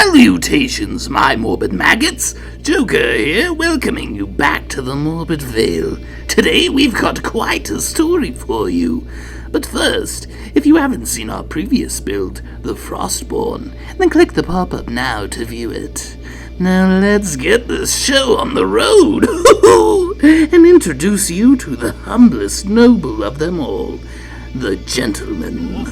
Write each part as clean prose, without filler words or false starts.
Salutations, my morbid maggots! Joker here, welcoming you back to the Morbid Vale. Today we've got quite a story for you. But first, if you haven't seen our previous build, the Frostborn, then click the pop-up now to view it. Now let's get this show on the road and introduce you to the humblest noble of them all, the gentleman.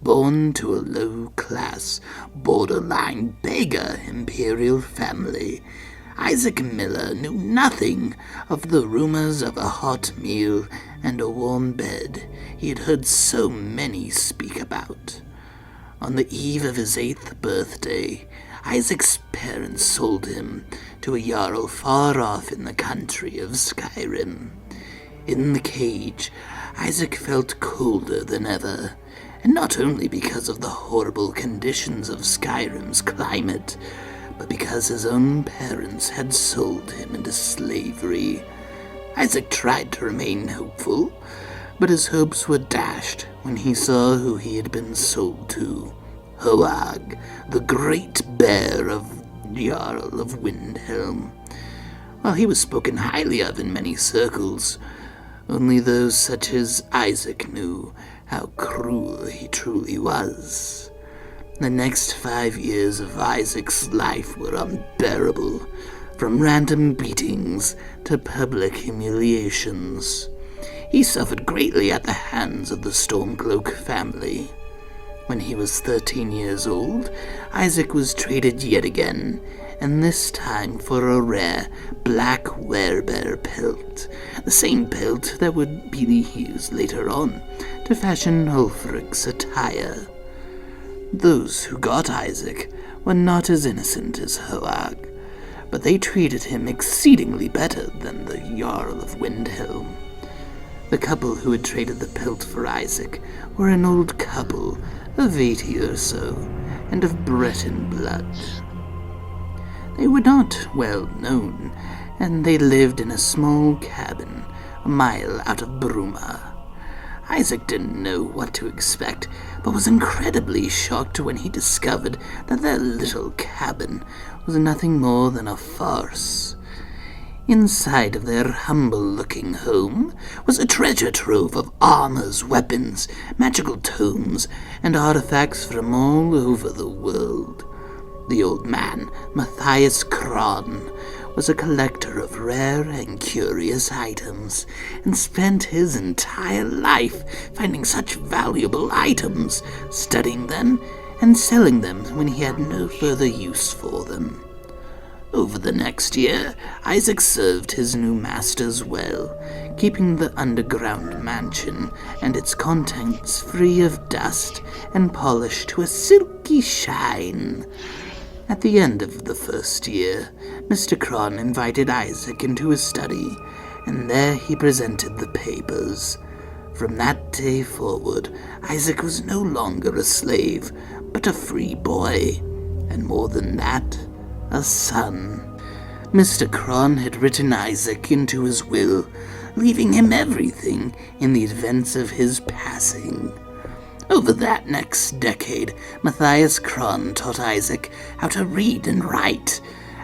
Born to a low-class, borderline beggar Imperial family, Isaac Miller knew nothing of the rumors of a hot meal and a warm bed he had heard so many speak about. On the eve of his 8th birthday, Isaac's parents sold him to a jarl far off in the country of Skyrim. In the cage, Isaac felt colder than ever, and not only because of the horrible conditions of Skyrim's climate, but because his own parents had sold him into slavery. Isaac tried to remain hopeful, but his hopes were dashed when he saw who he had been sold to. Hoag, the great bear of Jarl of Windhelm. While he was spoken highly of in many circles, only those such as Isaac knew how cruel he truly was. The next 5 years of Isaac's life were unbearable, from random beatings to public humiliations. He suffered greatly at the hands of the Stormcloak family. When he was 13 years old, Isaac was traded yet again, and this time for a rare black werebear pelt, the same pelt that would be used later on to fashion Ulfric's attire. Those who got Isaac were not as innocent as Hoag, but they treated him exceedingly better than the Jarl of Windhelm. The couple who had traded the pelt for Isaac were an old couple of 80 or so, and of Breton blood. They were not well known, and they lived in a small cabin a mile out of Bruma. Isaac didn't know what to expect, but was incredibly shocked when he discovered that their little cabin was nothing more than a farce. Inside of their humble-looking home was a treasure trove of armors, weapons, magical tomes, and artifacts from all over the world. The old man, Matthias Kron, was a collector of rare and curious items, and spent his entire life finding such valuable items, studying them, and selling them when he had no further use for them. Over the next year, Isaac served his new masters well, keeping the underground mansion and its contents free of dust and polished to a silky shine. At the end of the first year, Mr. Kron invited Isaac into his study, and there he presented the papers. From that day forward, Isaac was no longer a slave, but a free boy, and more than that, a son. Mr. Kron had written Isaac into his will, leaving him everything in the events of his passing. Over that next decade, Matthias Kron taught Isaac how to read and write,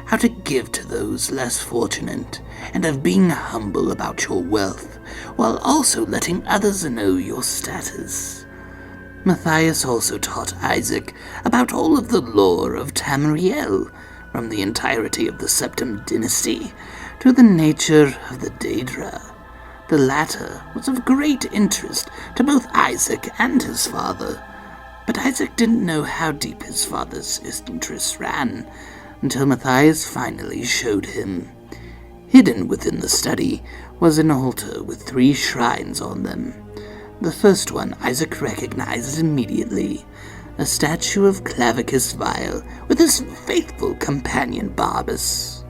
how to give to those less fortunate, and of being humble about your wealth, while also letting others know your status. Matthias also taught Isaac about all of the lore of Tamriel, from the entirety of the Septim dynasty to the nature of the Daedra. The latter was of great interest to both Isaac and his father, But Isaac didn't know how deep his father's interests ran until Matthias finally showed him. Hidden within the study was an altar with 3 shrines on them. The first one Isaac recognized immediately, a statue of Clavicus Vile with his faithful companion Barbas.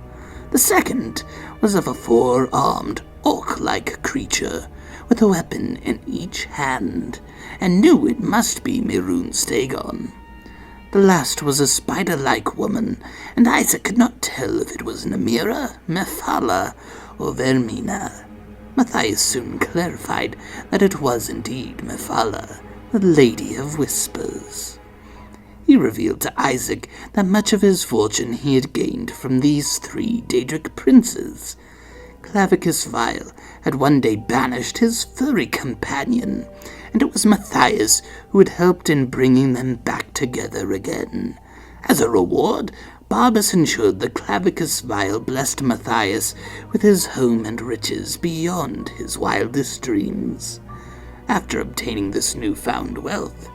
The second was of a 4-armed, orc-like creature with a weapon in each hand, and knew it must be Mehrunes Dagon. The last was a spider-like woman, and Isaac could not tell if it was Namira, Mephala, or Vermina. Matthias soon clarified that it was indeed Mephala, the Lady of Whispers. He revealed to Isaac that much of his fortune he had gained from these 3 Daedric princes. Clavicus Vile had one day banished his furry companion, and it was Matthias who had helped in bringing them back together again. As a reward, Barbas ensured that Clavicus Vile blessed Matthias with his home and riches beyond his wildest dreams. After obtaining this newfound wealth,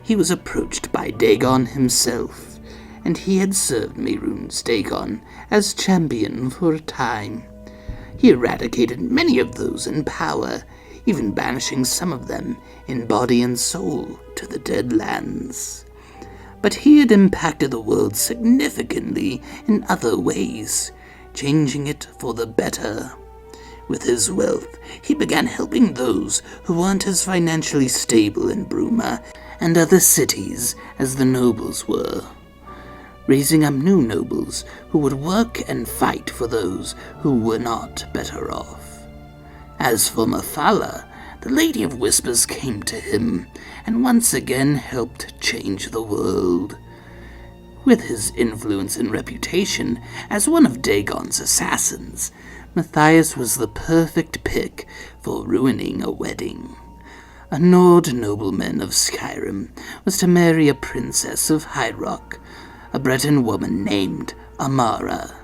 he was approached by Dagon himself, and he had served Mehrunes Dagon as champion for a time. He eradicated many of those in power, even banishing some of them in body and soul to the Deadlands. But he had impacted the world significantly in other ways, changing it for the better. With his wealth, he began helping those who weren't as financially stable in Bruma and other cities as the nobles were, raising up new nobles who would work and fight for those who were not better off. As for Mephala, the Lady of Whispers came to him and once again helped change the world. With his influence and reputation as one of Dagon's assassins, Matthias was the perfect pick for ruining a wedding. A Nord nobleman of Skyrim was to marry a princess of High Rock, a Breton woman named Amara.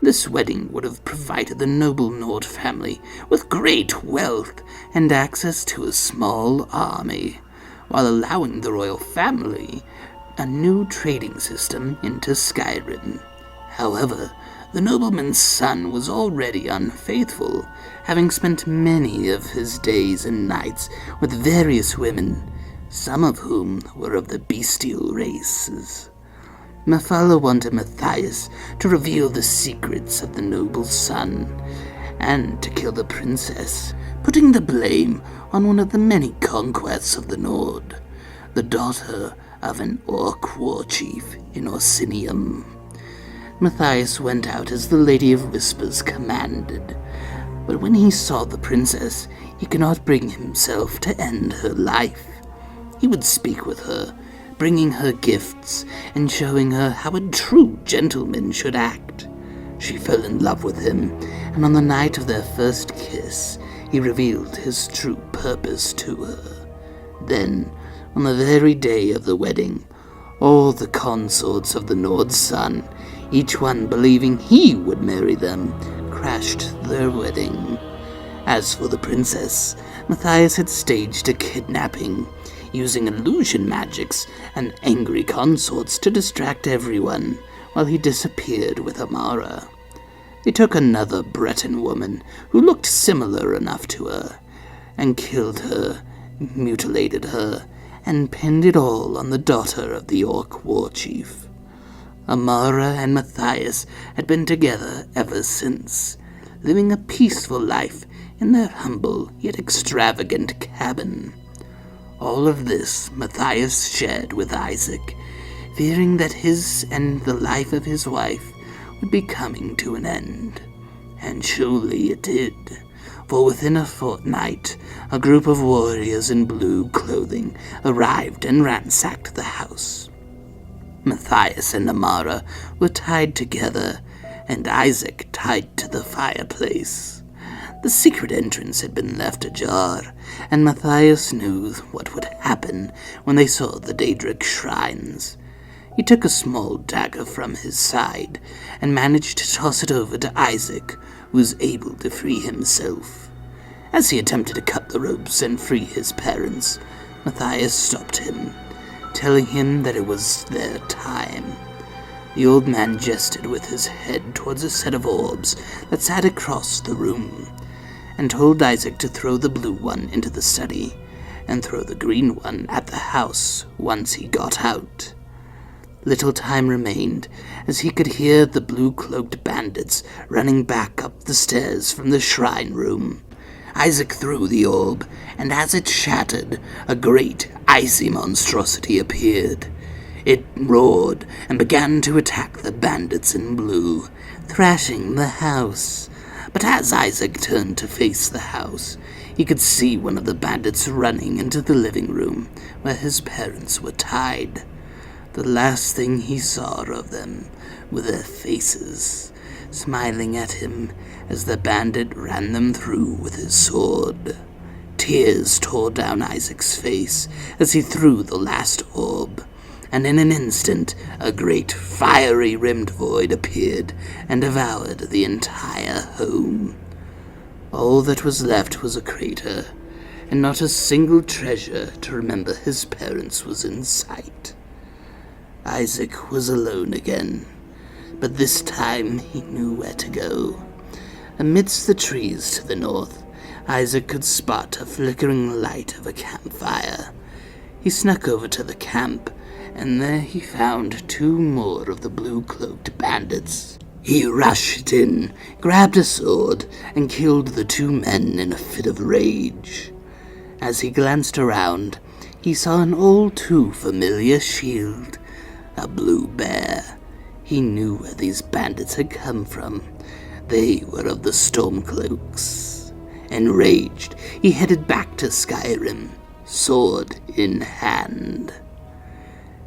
This wedding would have provided the noble Nord family with great wealth and access to a small army, while allowing the royal family a new trading system into Skyrim. However, the nobleman's son was already unfaithful, having spent many of his days and nights with various women, some of whom were of the bestial races. Mephala wanted Matthias to reveal the secrets of the noble's son, and to kill the princess, putting the blame on one of the many conquests of the Nord, the daughter of an orc war chief in Orsinium. Matthias went out as the Lady of Whispers commanded, but when he saw the princess, he could not bring himself to end her life. He would speak with her, bringing her gifts and showing her how a true gentleman should act. She fell in love with him, and on the night of their first kiss, he revealed his true purpose to her. Then, on the very day of the wedding, all the consorts of the Nord's son, each one believing he would marry them, crashed their wedding. As for the princess, Matthias had staged a kidnapping, using illusion magics and angry consorts to distract everyone, while he disappeared with Amara. He took another Breton woman who looked similar enough to her, and killed her, mutilated her, and pinned it all on the daughter of the Orc war chief. Amara and Matthias had been together ever since, living a peaceful life in their humble yet extravagant cabin. All of this Matthias shared with Isaac, fearing that his and the life of his wife would be coming to an end. And surely it did, for within a fortnight, a group of warriors in blue clothing arrived and ransacked the house. Matthias and Amara were tied together, and Isaac tied to the fireplace. The secret entrance had been left ajar, and Matthias knew what would happen when they saw the Daedric shrines. He took a small dagger from his side and managed to toss it over to Isaac, who was able to free himself. As he attempted to cut the ropes and free his parents, Matthias stopped him, telling him that it was their time. The old man gestured with his head towards a set of orbs that sat across the room, and told Isaac to throw the blue one into the study, and throw the green one at the house once he got out. Little time remained, as he could hear the blue-cloaked bandits running back up the stairs from the shrine room. Isaac threw the orb, and as it shattered, a great, icy monstrosity appeared. It roared and began to attack the bandits in blue, thrashing the house. But as Isaac turned to face the house, he could see one of the bandits running into the living room where his parents were tied. The last thing he saw of them were their faces, smiling at him as the bandit ran them through with his sword. Tears tore down Isaac's face as he threw the last orb, and in an instant a great fiery-rimmed void appeared and devoured the entire home. All that was left was a crater, and not a single treasure to remember his parents was in sight. Isaac was alone again, but this time he knew where to go. Amidst the trees to the north, Isaac could spot a flickering light of a campfire. He snuck over to the camp, and there he found 2 more of the blue-cloaked bandits. He rushed in, grabbed a sword, and killed the 2 men in a fit of rage. As he glanced around, he saw an all too familiar shield, a blue bear. He knew where these bandits had come from. They were of the Stormcloaks. Enraged, he headed back to Skyrim, sword in hand.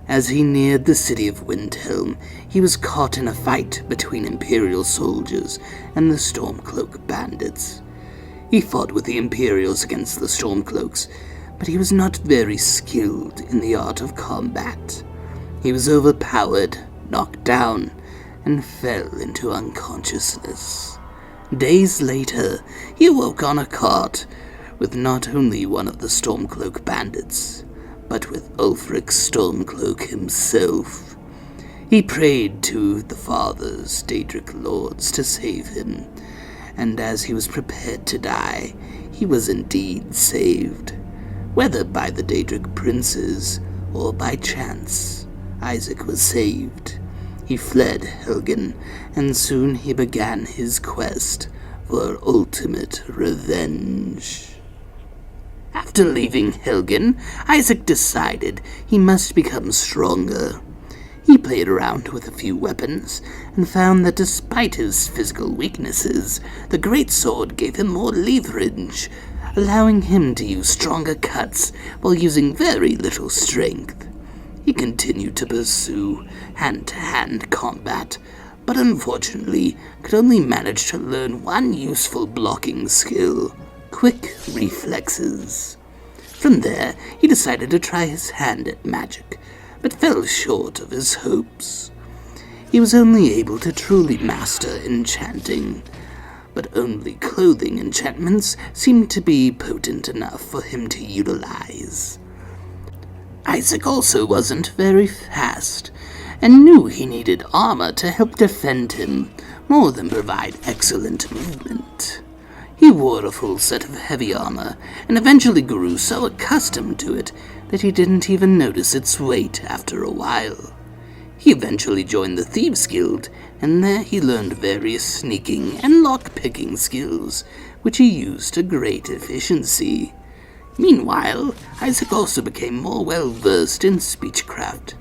As he neared the city of Windhelm, he was caught in a fight between Imperial soldiers and the Stormcloak bandits. He fought with the Imperials against the Stormcloaks, but he was not very skilled in the art of combat. He was overpowered, knocked down, and fell into unconsciousness. Days later, he awoke on a cart with not only one of the Stormcloak bandits, but with Ulfric Stormcloak himself. He prayed to the fathers, Daedric lords, to save him, and as he was prepared to die, he was indeed saved. Whether by the Daedric princes or by chance, Isaac was saved. He fled Helgen, and soon he began his quest for ultimate revenge. After leaving Helgen, Isaac decided he must become stronger. He played around with a few weapons, and found that despite his physical weaknesses, the greatsword gave him more leverage, allowing him to use stronger cuts while using very little strength. He continued to pursue hand-to-hand combat, but unfortunately could only manage to learn one useful blocking skill: quick reflexes. From there, he decided to try his hand at magic, but fell short of his hopes. He was only able to truly master enchanting, but only clothing enchantments seemed to be potent enough for him to utilize. Isaac also wasn't very fast, and knew he needed armor to help defend him, more than provide excellent movement. He wore a full set of heavy armor, and eventually grew so accustomed to it that he didn't even notice its weight after a while. He eventually joined the Thieves' Guild, and there he learned various sneaking and lock-picking skills, which he used to great efficiency. Meanwhile, Isaac also became more well-versed in speechcraft,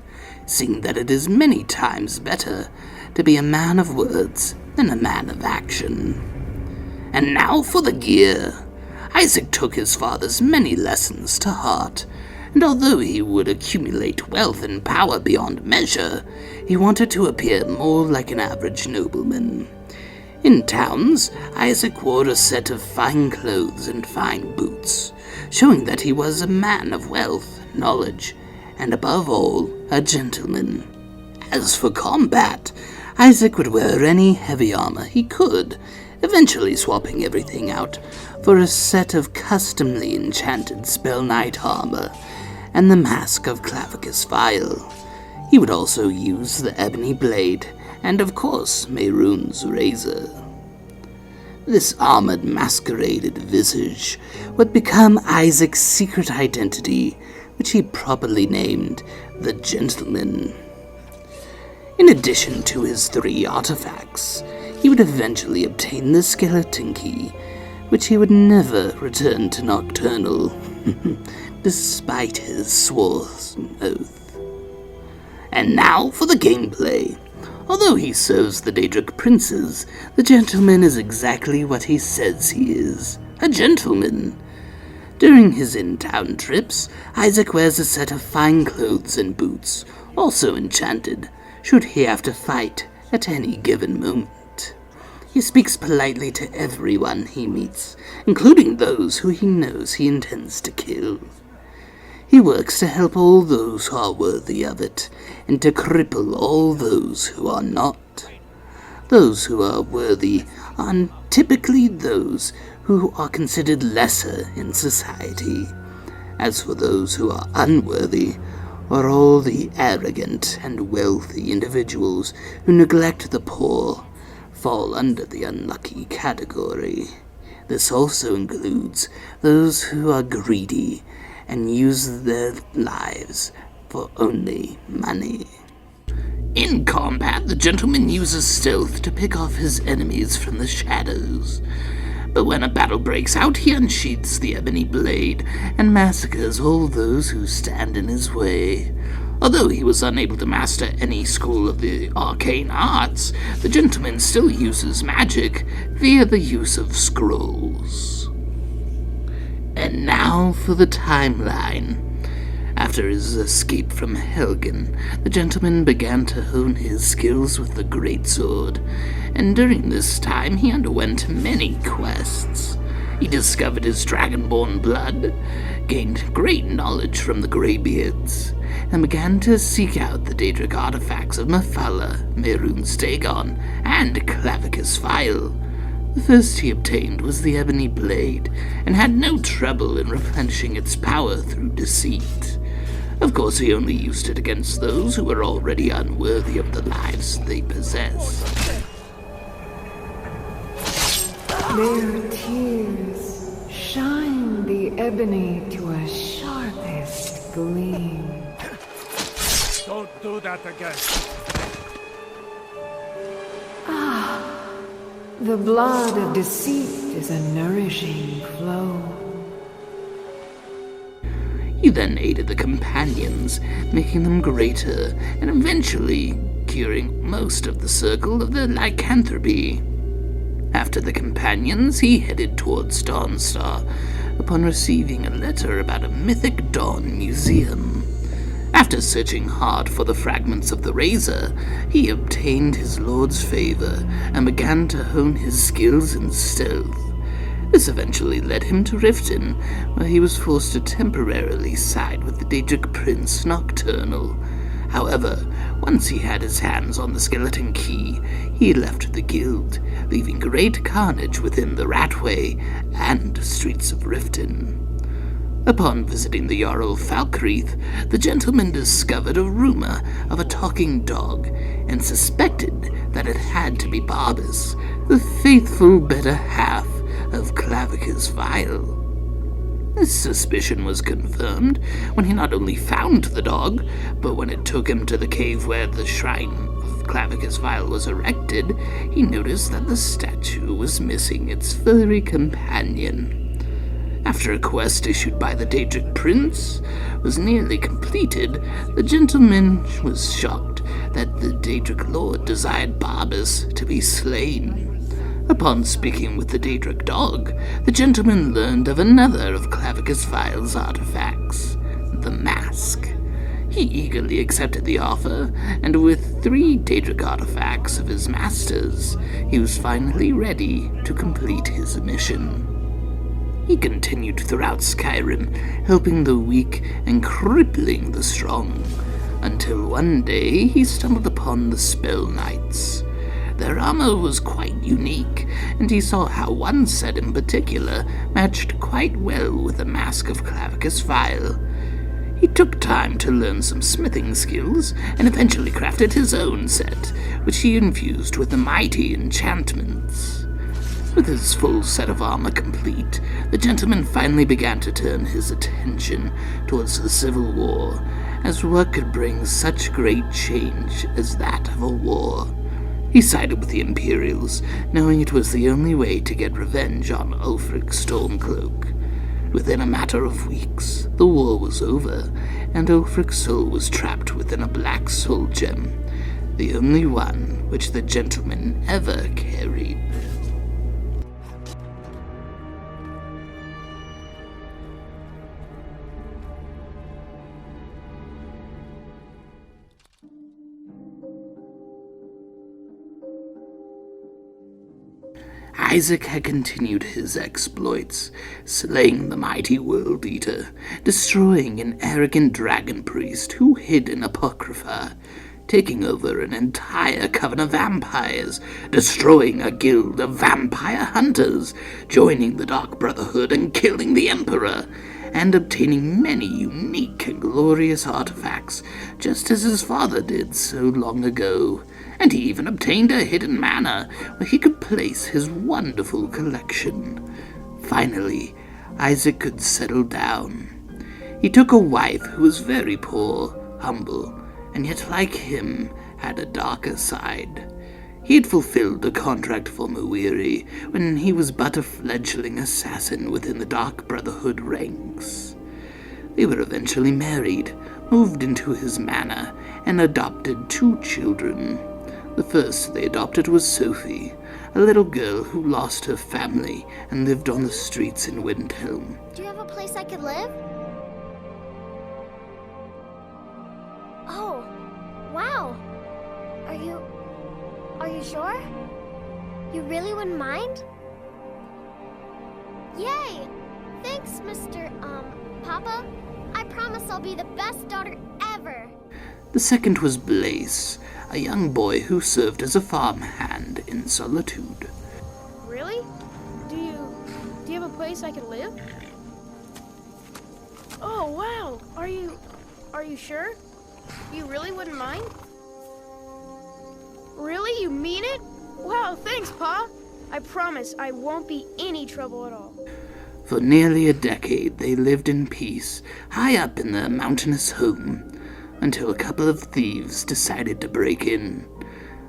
seeing that it is many times better to be a man of words than a man of action. And now for the gear. Isaac took his father's many lessons to heart, and although he would accumulate wealth and power beyond measure, he wanted to appear more like an average nobleman. In towns, Isaac wore a set of fine clothes and fine boots, showing that he was a man of wealth, knowledge, and above all, a gentleman. As for combat, Isaac would wear any heavy armor he could, eventually swapping everything out for a set of customly enchanted Spell Knight armor, and the mask of Clavicus Vile. He would also use the ebony blade, and of course Mehrunes' razor. This armored masqueraded visage would become Isaac's secret identity, which he properly named the Gentleman. In addition to his 3 artifacts, he would eventually obtain the skeleton key, which he would never return to Nocturnal, despite his sworn oath. And now for the gameplay. Although he serves the Daedric Princes, the Gentleman is exactly what he says he is, a gentleman. During his in-town trips, Isaac wears a set of fine clothes and boots, also enchanted, should he have to fight at any given moment. He speaks politely to everyone he meets, including those who he knows he intends to kill. He works to help all those who are worthy of it, and to cripple all those who are not. Those who are worthy are typically those who are considered lesser in society. As for those who are unworthy, are all the arrogant and wealthy individuals who neglect the poor, fall under the unlucky category. This also includes those who are greedy and use their lives for only money. In combat, the Gentleman uses stealth to pick off his enemies from the shadows. But when a battle breaks out, he unsheaths the ebony blade and massacres all those who stand in his way. Although he was unable to master any school of the arcane arts, the Gentleman still uses magic via the use of scrolls. And now for the timeline. After his escape from Helgen, the Gentleman began to hone his skills with the greatsword, and during this time he underwent many quests. He discovered his dragonborn blood, gained great knowledge from the Greybeards, and began to seek out the Daedric artifacts of Mephala, Mehrunes Dagon, and Clavicus Vile. The first he obtained was the ebony blade, and had no trouble in replenishing its power through deceit. Of course, he only used it against those who were already unworthy of the lives they possessed. Their tears shine the ebony to a sharpest gleam. Don't do that again. The blood of deceit is a nourishing flow. He then aided the companions, making them greater, and eventually curing most of the circle of the lycanthropy. After the companions, he headed towards Dawnstar, upon receiving a letter about a mythic Dawn museum. After searching hard for the fragments of the razor, he obtained his lord's favor and began to hone his skills in stealth. This eventually led him to Riften, where he was forced to temporarily side with the Daedric Prince Nocturnal. However, once he had his hands on the skeleton key, he left the guild, leaving great carnage within the Ratway and streets of Riften. Upon visiting the Jarl Falkreath, the Gentleman discovered a rumor of a talking dog, and suspected that it had to be Barbas, the faithful better half of Clavicus Vile. This suspicion was confirmed when he not only found the dog, but when it took him to the cave where the shrine of Clavicus Vile was erected, he noticed that the statue was missing its furry companion. After a quest issued by the Daedric Prince was nearly completed, the Gentleman was shocked that the Daedric Lord desired Barbas to be slain. Upon speaking with the Daedric dog, the Gentleman learned of another of Clavicus Vile's artifacts, the mask. He eagerly accepted the offer, and with 3 Daedric artifacts of his master's, he was finally ready to complete his mission. He continued throughout Skyrim, helping the weak and crippling the strong, until one day he stumbled upon the Spell Knights. Their armor was quite unique, and he saw how one set in particular matched quite well with the mask of Clavicus Vile. He took time to learn some smithing skills and eventually crafted his own set, which he infused with the mighty enchantments. With his full set of armor complete, the gentleman finally began to turn his attention towards the Civil War, as what could bring such great change as that of a war. He sided with the Imperials, knowing it was the only way to get revenge on Ulfric Stormcloak. Within a matter of weeks, the war was over, and Ulfric's soul was trapped within a black soul gem, the only one which the gentleman ever carried. Isaac had continued his exploits, slaying the mighty World Eater, destroying an arrogant dragon priest who hid in Apocrypha, taking over an entire coven of vampires, destroying a guild of vampire hunters, joining the Dark Brotherhood and killing the Emperor, and obtaining many unique and glorious artifacts, just as his father did so long ago. And he even obtained a hidden manor where he could place his wonderful collection. Finally, Isaac could settle down. He took a wife who was very poor, humble, and yet like him had a darker side. He had fulfilled a contract for Mewiri when he was but a fledgling assassin within the Dark Brotherhood ranks. They were eventually married, moved into his manor, and adopted 2 children. The first they adopted was Sophie, a little girl who lost her family and lived on the streets in Windhelm. Do you have a place I could live? Oh, wow. Are you sure? You really wouldn't mind? Yay! Thanks, Mr. Papa. I promise I'll be the best daughter ever. The second was Blaze, a young boy who served as a farmhand in Solitude. Really? Do you have a place I could live? Oh, wow. Are you sure? You really wouldn't mind? Really? You mean it? Wow, thanks, Pa. I promise I won't be any trouble at all. For nearly a decade, they lived in peace, high up in their mountainous home, until a couple of thieves decided to break in.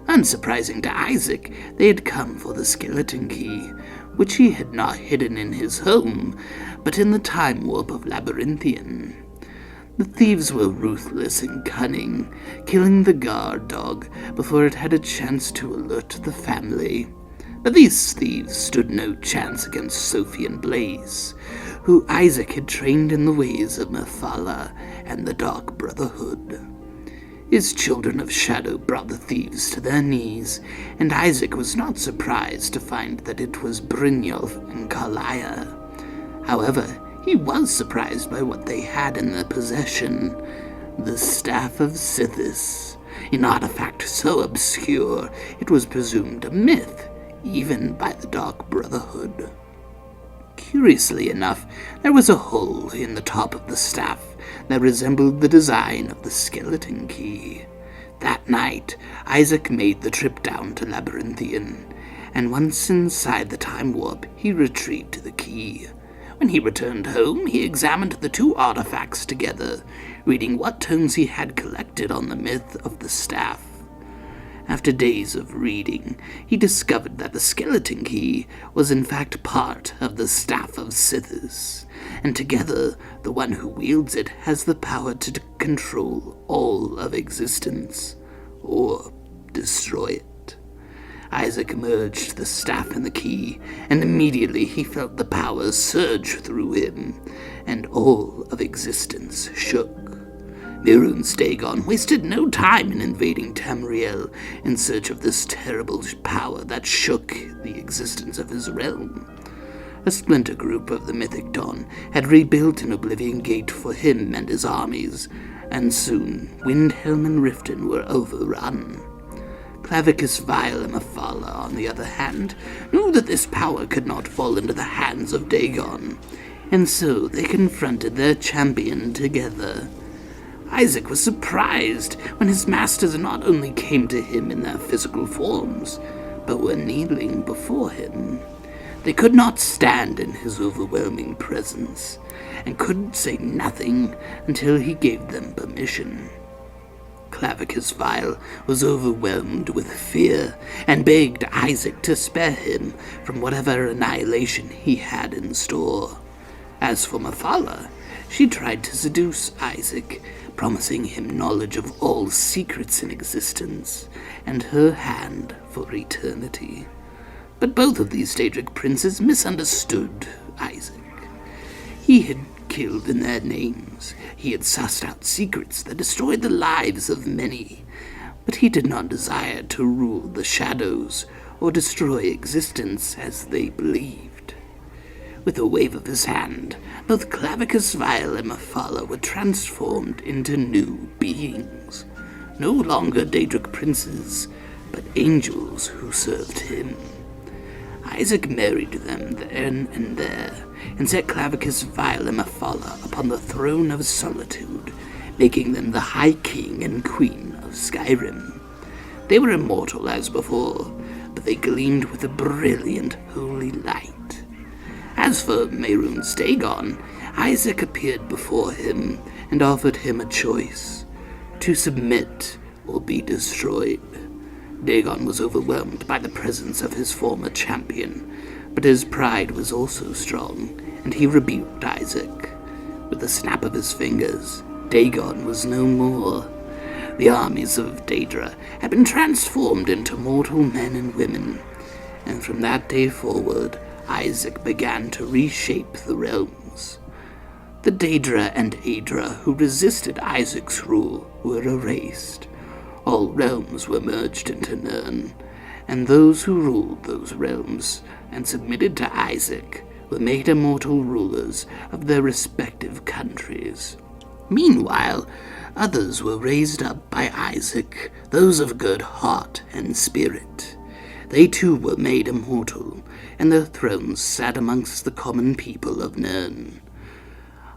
Unsurprising to Isaac, they had come for the skeleton key, which he had not hidden in his home, but in the time warp of Labyrinthian. The thieves were ruthless and cunning, killing the guard dog before it had a chance to alert the family. But these thieves stood no chance against Sophie and Blaze, who Isaac had trained in the ways of Mephala and the Dark Brotherhood. His children of shadow brought the thieves to their knees, and Isaac was not surprised to find that it was Brynjolf and Carlia. However, he was surprised by what they had in their possession: the Staff of Sithis, an artifact so obscure it was presumed a myth, even by the Dark Brotherhood. Curiously enough, there was a hole in the top of the staff that resembled the design of the skeleton key. That night, Isaac made the trip down to Labyrinthian, and once inside the time warp, he retrieved the key. When he returned home, he examined the 2 artifacts together, reading what tomes he had collected on the myth of the staff. After days of reading, he discovered that the skeleton key was in fact part of the Staff of Sithis, and together the one who wields it has the power to control all of existence, or destroy it. Isaac merged the staff and the key, and immediately he felt the power surge through him, and all of existence shook. Mehrunes Dagon wasted no time in invading Tamriel in search of this terrible power that shook the existence of his realm. A splinter group of the Mythic Dawn had rebuilt an Oblivion Gate for him and his armies, and soon Windhelm and Riften were overrun. Clavicus Vile and Mephala, on the other hand, knew that this power could not fall into the hands of Dagon, and so they confronted their champion together. Isaac was surprised when his masters not only came to him in their physical forms, but were kneeling before him. They could not stand in his overwhelming presence, and could say nothing until he gave them permission. Clavicus Vile was overwhelmed with fear, and begged Isaac to spare him from whatever annihilation he had in store. As for Mephala, she tried to seduce Isaac, promising him knowledge of all secrets in existence, and her hand for eternity. But both of these Daedric princes misunderstood Isaac. He had killed in their names. He had sussed out secrets that destroyed the lives of many, but he did not desire to rule the shadows or destroy existence as they believed. With a wave of his hand, both Clavicus Vile and Mephala were transformed into new beings, no longer Daedric princes, but angels who served him. Isaac married them then and there, and set Clavicus Vile and Mephala upon the throne of solitude, making them the High King and Queen of Skyrim. They were immortal as before, but they gleamed with a brilliant holy light. As for Mehrunes Dagon, Isaac appeared before him and offered him a choice: to submit or be destroyed. Dagon was overwhelmed by the presence of his former champion, but his pride was also strong, and he rebuked Isaac. With a snap of his fingers, Dagon was no more. The armies of Daedra had been transformed into mortal men and women, and from that day forward, Isaac began to reshape the realms. The Daedra and Aedra who resisted Isaac's rule were erased. All realms were merged into Nirn, and those who ruled those realms and submitted to Isaac were made immortal rulers of their respective countries. Meanwhile, others were raised up by Isaac, those of good heart and spirit. They too were made immortal, and their thrones sat amongst the common people of Nirn.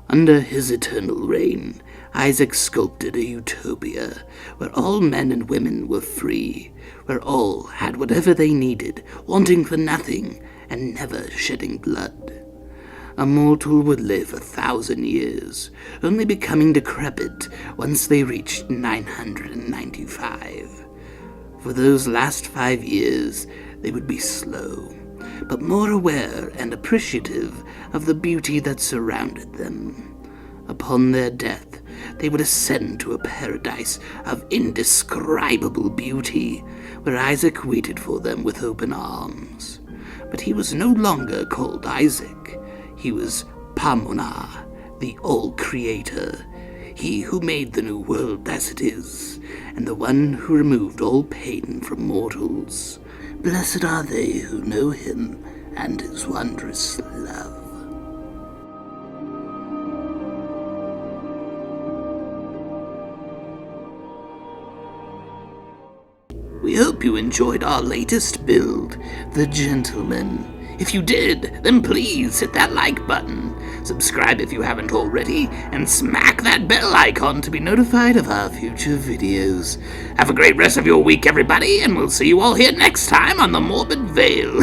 Under his eternal reign, Isaac sculpted a utopia where all men and women were free, where all had whatever they needed, wanting for nothing and never shedding blood. A mortal would live 1,000 years, only becoming decrepit once they reached 995. For those last 5 years, they would be slow, but more aware and appreciative of the beauty that surrounded them. Upon their death, they would ascend to a paradise of indescribable beauty, where Isaac waited for them with open arms. But he was no longer called Isaac. He was Pamona, the All-Creator, he who made the new world as it is, and the one who removed all pain from mortals. Blessed are they who know him and his wondrous love. We hope you enjoyed our latest build, The Gentleman. If you did, then please hit that like button, subscribe if you haven't already, and smack that bell icon to be notified of our future videos. Have a great rest of your week, everybody, and we'll see you all here next time on the Morbid Vale.